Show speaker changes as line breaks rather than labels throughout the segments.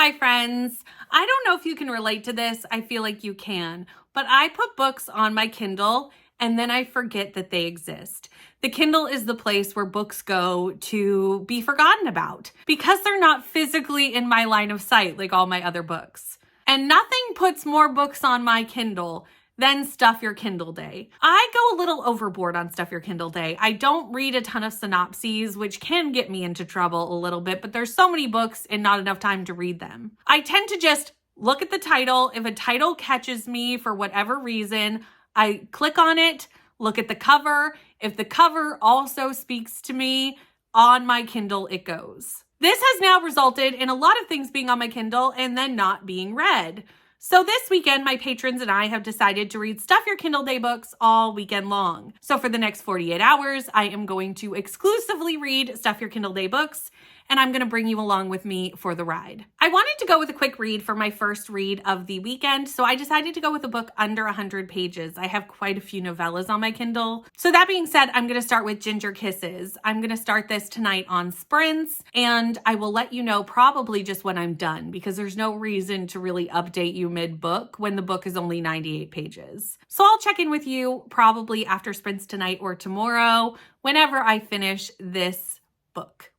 Hi friends. I don't know if you can relate to this. I feel like you can, but I put books on my Kindle and then I forget that they exist. The Kindle is the place where books go to be forgotten about because they're not physically in my line of sight like all my other books. And nothing puts more books on my Kindle than Stuff Your Kindle Day. I go a little overboard on Stuff Your Kindle Day. I don't read a ton of synopses, which can get me into trouble a little bit, but there's so many books and not enough time to read them. I tend to just look at the title. If a title catches me for whatever reason, I click on it, look at the cover. If the cover also speaks to me, on my Kindle it goes. This has now resulted in a lot of things being on my Kindle and then not being read. So this weekend, my patrons and I have decided to read Stuff Your Kindle Day books all weekend long. So for the next 48 hours, I am going to exclusively read Stuff Your Kindle Day books, and I'm going to bring you along with me for the ride. I wanted to go with a quick read for my first read of the weekend, so I decided to go with a book under 100 pages. I have quite a few novellas on my Kindle. So that being said, I'm going to start with Ginger Kisses. I'm going to start this tonight on sprints, and I will let you know probably just when I'm done, because there's no reason to really update you mid-book when the book is only 98 pages. So I'll check in with you probably after sprints tonight or tomorrow, whenever I finish this book.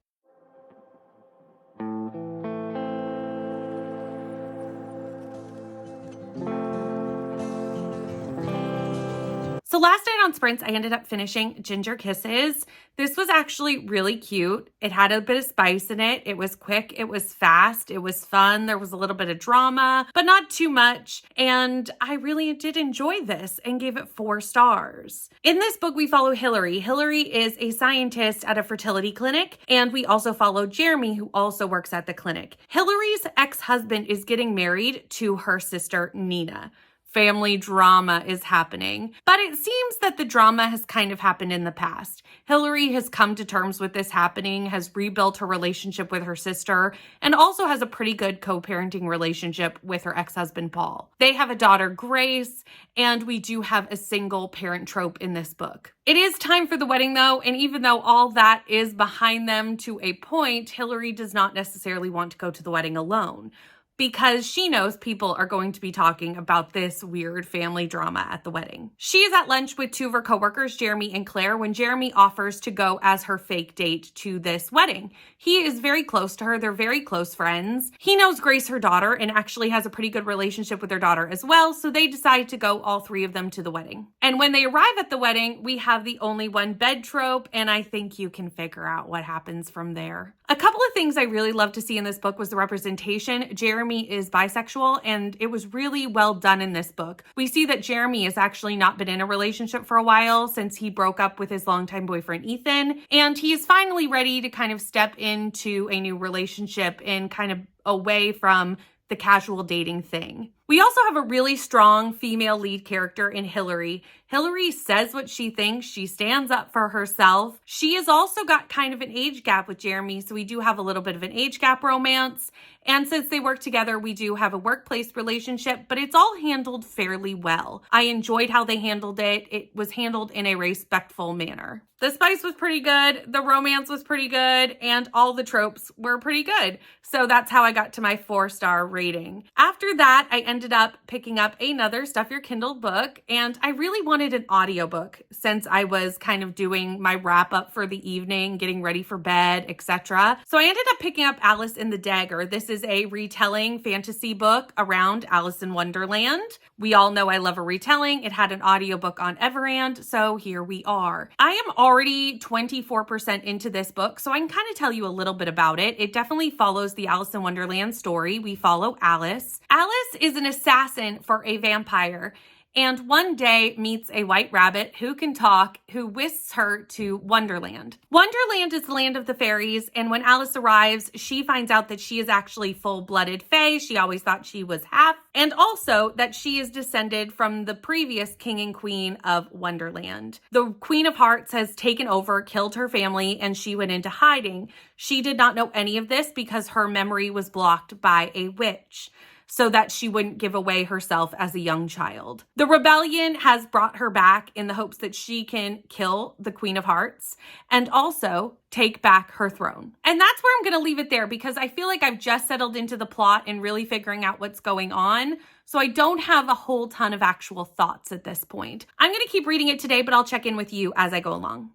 So last night on sprints, I ended up finishing Ginger Kisses. This was actually really cute. It had a bit of spice in it. It was quick. It was fast. It was fun. There was a little bit of drama, but not too much. And I really did enjoy this and gave it 4 stars. In this book, we follow Hillary. Hillary is a scientist at a fertility clinic. And we also follow Jeremy, who also works at the clinic. Hillary's ex-husband is getting married to her sister, Nina. Family drama is happening. But it seems that the drama has kind of happened in the past. Hillary has come to terms with this happening, has rebuilt her relationship with her sister, and also has a pretty good co-parenting relationship with her ex-husband, Paul. They have a daughter, Grace, and we do have a single parent trope in this book. It is time for the wedding though, and even though all that is behind them to a point, Hillary does not necessarily want to go to the wedding alone, because she knows people are going to be talking about this weird family drama at the wedding. She is at lunch with 2 of her coworkers, Jeremy and Claire, when Jeremy offers to go as her fake date to this wedding. He is very close to her. They're very close friends. He knows Grace, her daughter, and actually has a pretty good relationship with their daughter as well, so they decide to go, all 3 of them, to the wedding. And when they arrive at the wedding, we have the only one bed trope, and I think you can figure out what happens from there. A couple of things I really loved to see in this book was the representation. Jeremy is bisexual, and it was really well done in this book. We see that Jeremy has actually not been in a relationship for a while since he broke up with his longtime boyfriend, Ethan, and he is finally ready to kind of step into a new relationship and kind of away from the casual dating thing. We also have a really strong female lead character in Hillary. Hillary says what she thinks. She stands up for herself. She has also got kind of an age gap with Jeremy, so we do have a little bit of an age gap romance. And since they work together, we do have a workplace relationship, but it's all handled fairly well. I enjoyed how they handled it. It was handled in a respectful manner. The spice was pretty good, the romance was pretty good, and all the tropes were pretty good. So that's how I got to my 4-star rating. After that, I ended up picking up another Stuff Your Kindle book, and I really wanted an audiobook since I was kind of doing my wrap up for the evening, getting ready for bed, etc. So I ended up picking up Alice in the Dagger. This is a retelling fantasy book around Alice in Wonderland. We all know I love a retelling. It had an audiobook on Everand, so here we are. I am already 24% into this book, so I can kind of tell you a little bit about it. It definitely follows the Alice in Wonderland story. We follow Alice. Alice is an assassin for a vampire, and one day meets a white rabbit who can talk, who whisks her to Wonderland. Wonderland is the land of the fairies, and when Alice arrives, she finds out that she is actually full-blooded fae. She always thought she was half, and also that she is descended from the previous king and queen of Wonderland. The Queen of Hearts has taken over, killed her family, and she went into hiding. She did not know any of this because her memory was blocked by a witch. so that she wouldn't give away herself as a young child. The rebellion has brought her back in the hopes that she can kill the Queen of Hearts and also take back her throne. And that's where I'm going to leave it there, because I feel like I've just settled into the plot and really figuring out what's going on. So I don't have a whole ton of actual thoughts at this point. I'm going to keep reading it today, but I'll check in with you as I go along.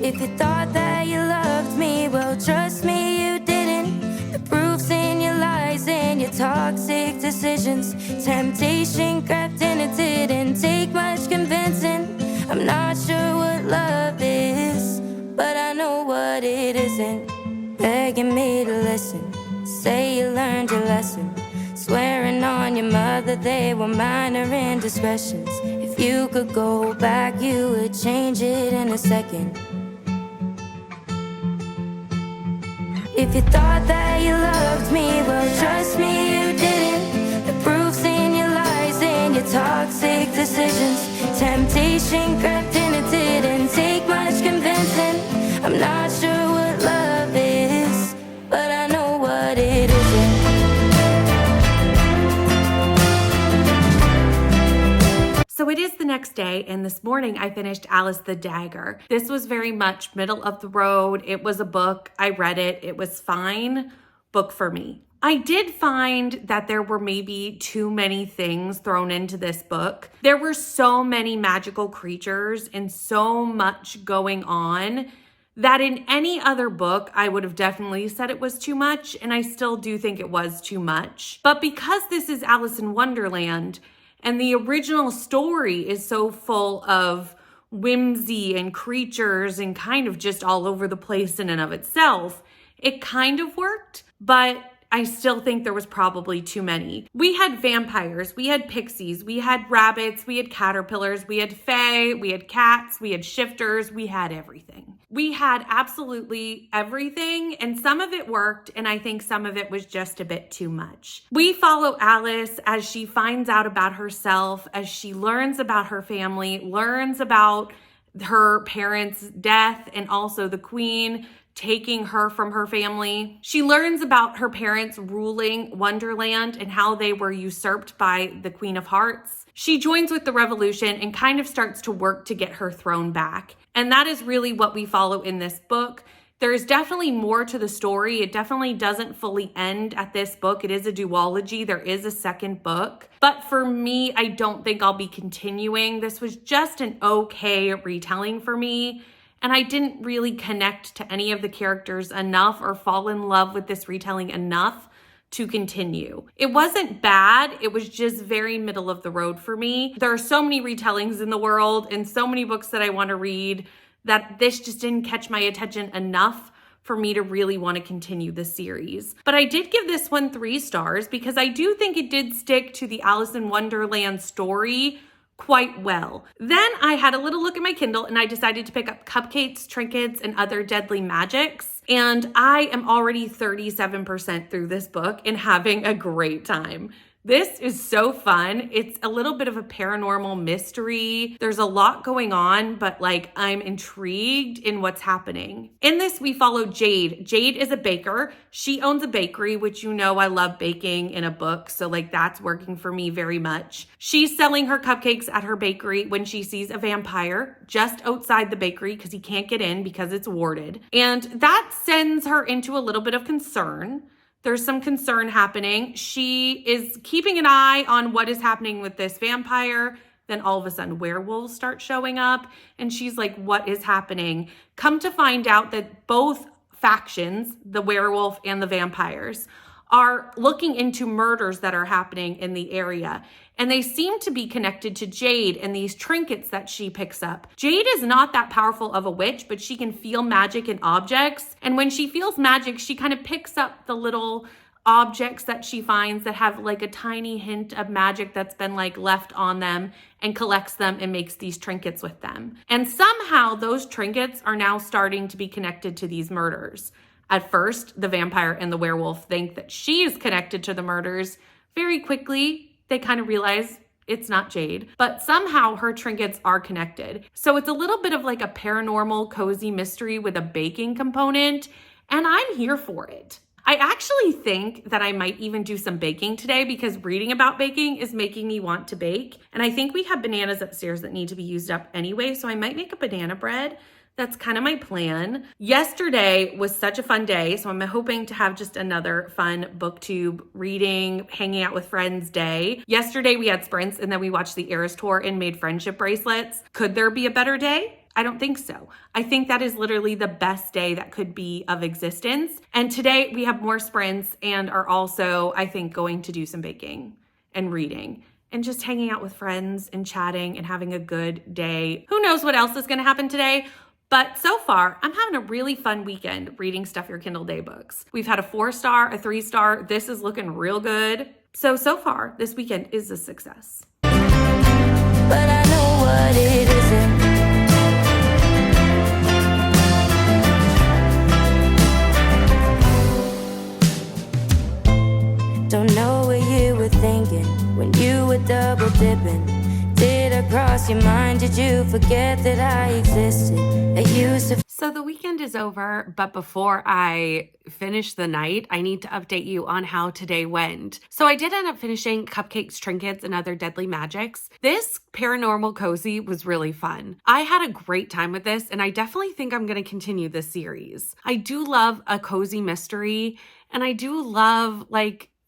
If you thought that you loved me, well, trust me, you didn't. The proof's in your lies and your toxic decisions. Temptation crept in, it didn't take much convincing. I'm not sure what love is, but I know what it isn't. Begging me to listen, say you learned your lesson. Swearing on your mother they were minor indiscretions. If you could go back, you would change it in a second. If you thought that you loved me, well, trust me, you didn't. The proof's in your lies and your toxic decisions. Temptation crept in, it didn't take much convincing. I'm not sure what love is, but I know what it isn't.
So it is the next day, and this morning I finished Alice the Dagger. This was very much middle of the road. It was a book. I read it. It was fine. Book for me. I did find that there were maybe too many things thrown into this book. There were so many magical creatures and so much going on that in any other book, I would have definitely said it was too much, and I still do think it was too much. But because this is Alice in Wonderland, and the original story is so full of whimsy and creatures and kind of just all over the place in and of itself, it kind of worked, but I still think there was probably too many. We had vampires, we had pixies, we had rabbits, we had caterpillars, we had fae, we had cats, we had shifters, we had everything. We had absolutely everything, and some of it worked, and I think some of it was just a bit too much. We follow Alice as she finds out about herself, as she learns about her family, learns about her parents' death, and also the Queen taking her from her family. She learns about her parents ruling Wonderland and how they were usurped by the Queen of Hearts. She joins with the revolution and kind of starts to work to get her throne back. And that is really what we follow in this book. There's definitely more to the story. It definitely doesn't fully end at this book. It is a duology. There is a second book. But for me, I don't think I'll be continuing. This was just an okay retelling for me. And I didn't really connect to any of the characters enough or fall in love with this retelling enough to continue. It wasn't bad. It was just very middle of the road for me. There are so many retellings in the world and so many books that I want to read that this just didn't catch my attention enough for me to really want to continue the series. But I did give this one 3 stars because I do think it did stick to the Alice in Wonderland story quite well. Then I had a little look at my Kindle and I decided to pick up Cupcakes, Trinkets, and Other Deadly Magics. And I am already 37% through this book and having a great time. This is so fun. It's a little bit of a paranormal mystery. There's a lot going on, but I'm intrigued in what's happening. In this, we follow Jade. Jade is a baker. She owns a bakery, which I love baking in a book. So that's working for me very much. She's selling her cupcakes at her bakery when she sees a vampire just outside the bakery because he can't get in because it's warded. And that sends her into a little bit of concern. There's some concern happening. She is keeping an eye on what is happening with this vampire. Then all of a sudden werewolves start showing up and she's like, what is happening? Come to find out that both factions, the werewolf and the vampires, are looking into murders that are happening in the area. And they seem to be connected to Jade and these trinkets that she picks up. Jade is not that powerful of a witch, but she can feel magic in objects. And when she feels magic, she kind of picks up the little objects that she finds that have a tiny hint of magic that's been left on them and collects them and makes these trinkets with them. And somehow those trinkets are now starting to be connected to these murders. At first, the vampire and the werewolf think that she is connected to the murders. Very quickly, they kind of realize it's not Jade, but somehow her trinkets are connected. So it's a little bit of a paranormal cozy mystery with a baking component, and I'm here for it. I actually think that I might even do some baking today because reading about baking is making me want to bake. And I think we have bananas upstairs that need to be used up anyway, so I might make a banana bread. That's kind of my plan. Yesterday was such a fun day, so I'm hoping to have just another fun booktube, reading, hanging out with friends day. Yesterday we had sprints and then we watched the Eras Tour and made friendship bracelets. Could there be a better day? I don't think so. I think that is literally the best day that could be of existence. And today we have more sprints and are also, I think, going to do some baking and reading and just hanging out with friends and chatting and having a good day. Who knows what else is going to happen today? But so far, I'm having a really fun weekend reading Stuff Your Kindle Day books. We've had a 4-star, a 3-star. This is looking real good. So far, this weekend is a success.
But I know what it isn't. Don't know what you were thinking when you were double dipping. Did it cross your mind? Did you forget that I existed?
So the weekend is over, but before I finish the night, I need to update you on how today went. So I did end up finishing Cupcakes, Trinkets, and Other Deadly Magics. This paranormal cozy was really fun. I had a great time with this, and I definitely think I'm going to continue this series. I do love a cozy mystery, and I do love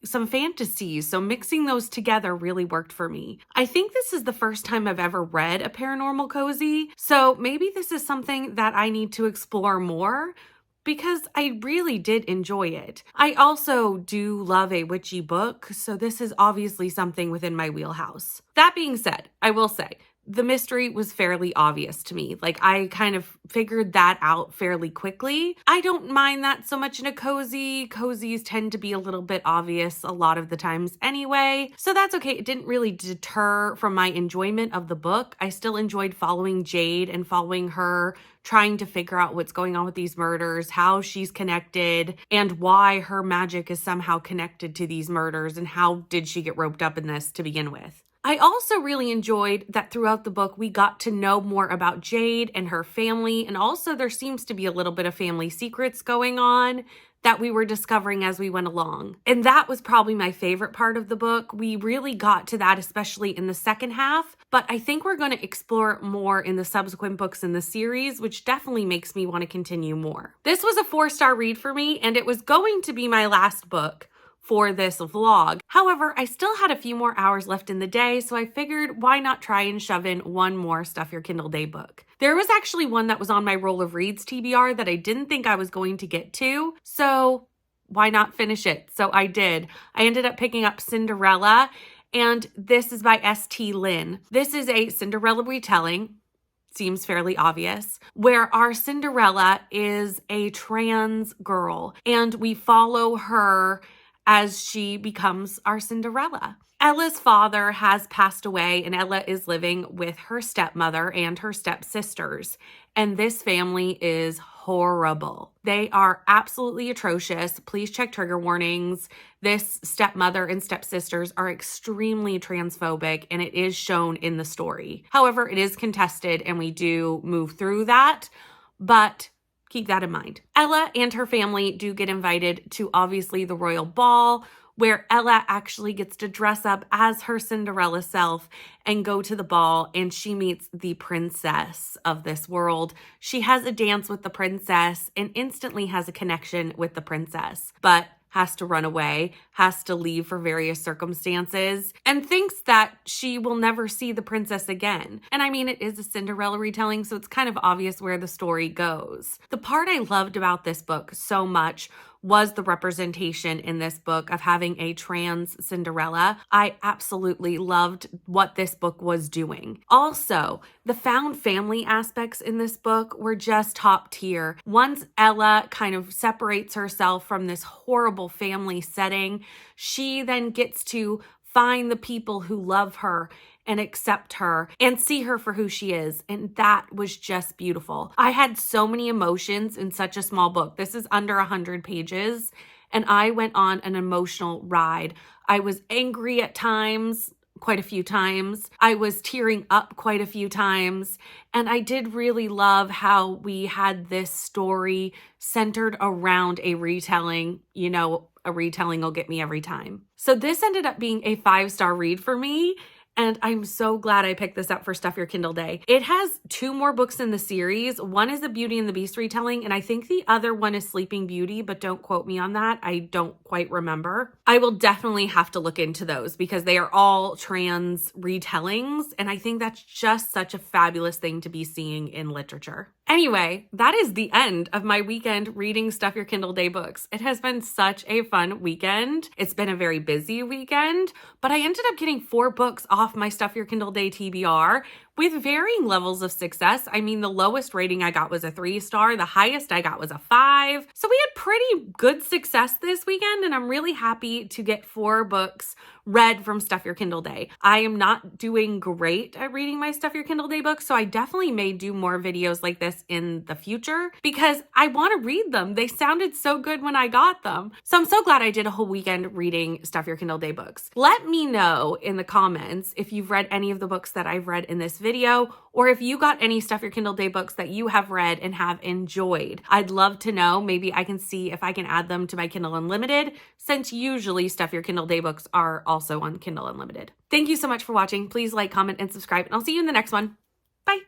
some fantasies, so mixing those together really worked for me. I think this is the first time I've ever read a paranormal cozy, so maybe this is something that I need to explore more because I really did enjoy it. I also do love a witchy book, so this is obviously something within my wheelhouse. That being said, I will say, the mystery was fairly obvious to me. I kind of figured that out fairly quickly. I don't mind that so much in a cozy. Cozies tend to be a little bit obvious a lot of the times anyway. So that's okay. It didn't really deter from my enjoyment of the book. I still enjoyed following Jade and following her, trying to figure out what's going on with these murders, how she's connected, and why her magic is somehow connected to these murders, and how did she get roped up in this to begin with. I also really enjoyed that throughout the book, we got to know more about Jade and her family, and also there seems to be a little bit of family secrets going on that we were discovering as we went along. And that was probably my favorite part of the book. We really got to that, especially in the second half, but I think we're going to explore more in the subsequent books in the series, which definitely makes me want to continue more. This was a 4-star read for me, and it was going to be my last book for this vlog. However, I still had a few more hours left in the day, so I figured why not try and shove in one more Stuff Your Kindle Day book. There was actually one that was on my roll of reads TBR that I didn't think I was going to get to, so why not finish it? So I did. I ended up picking up Cinderella, and this is by S.T. Lin. This is a Cinderella retelling, seems fairly obvious, where our Cinderella is a trans girl, and we follow her as she becomes our Cinderella. Ella's father has passed away, and Ella is living with her stepmother and her stepsisters. And this family is horrible. They are absolutely atrocious. Please check trigger warnings. This stepmother and stepsisters are extremely transphobic, and it is shown in the story. However, it is contested, and we do move through that, but keep that in mind. Ella and her family do get invited to obviously the royal ball, where Ella actually gets to dress up as her Cinderella self and go to the ball, and she meets the princess of this world. She has a dance with the princess and instantly has a connection with the princess, but has to run away, has to leave for various circumstances, and thinks that she will never see the princess again. And I mean, it is a Cinderella retelling, so it's kind of obvious where the story goes. The part I loved about this book so much was the representation in this book of having a trans Cinderella. I absolutely loved what this book was doing. Also, the found family aspects in this book were just top tier. Once Ella kind of separates herself from this horrible family setting, she then gets to find the people who love her and accept her and see her for who she is. And that was just beautiful. I had so many emotions in such a small book. This is under 100 pages, and I went on an emotional ride. I was angry at times. quite a few times. I was tearing up quite a few times. And I did really love how we had this story centered around a retelling. You know, a retelling will get me every time. So this ended up being a 5-star read for me. And I'm so glad I picked this up for Stuff Your Kindle Day. It has 2 more books in the series. One is a Beauty and the Beast retelling, and I think the other one is Sleeping Beauty, but don't quote me on that. I don't quite remember. I will definitely have to look into those because they are all trans retellings, and I think that's just such a fabulous thing to be seeing in literature. Anyway, that is the end of my weekend reading Stuff Your Kindle Day books. It has been such a fun weekend. It's been a very busy weekend, but I ended up getting 4 books off my Stuff Your Kindle Day TBR with varying levels of success. I mean, the lowest rating I got was a 3-star. The highest I got was a 5. So we had pretty good success this weekend, and I'm really happy to get 4 books read from Stuff Your Kindle Day. I am not doing great at reading my Stuff Your Kindle Day books, so I definitely may do more videos like this in the future because I want to read them. They sounded so good when I got them. So I'm so glad I did a whole weekend reading Stuff Your Kindle Day books. Let me know in the comments if you've read any of the books that I've read in this video, or if you got any Stuff Your Kindle Day books that you have read and have enjoyed. I'd love to know. Maybe I can see if I can add them to my Kindle Unlimited, since usually Stuff Your Kindle Day books are also on Kindle Unlimited. Thank you so much for watching. Please like, comment, and subscribe, and I'll see you in the next one. Bye.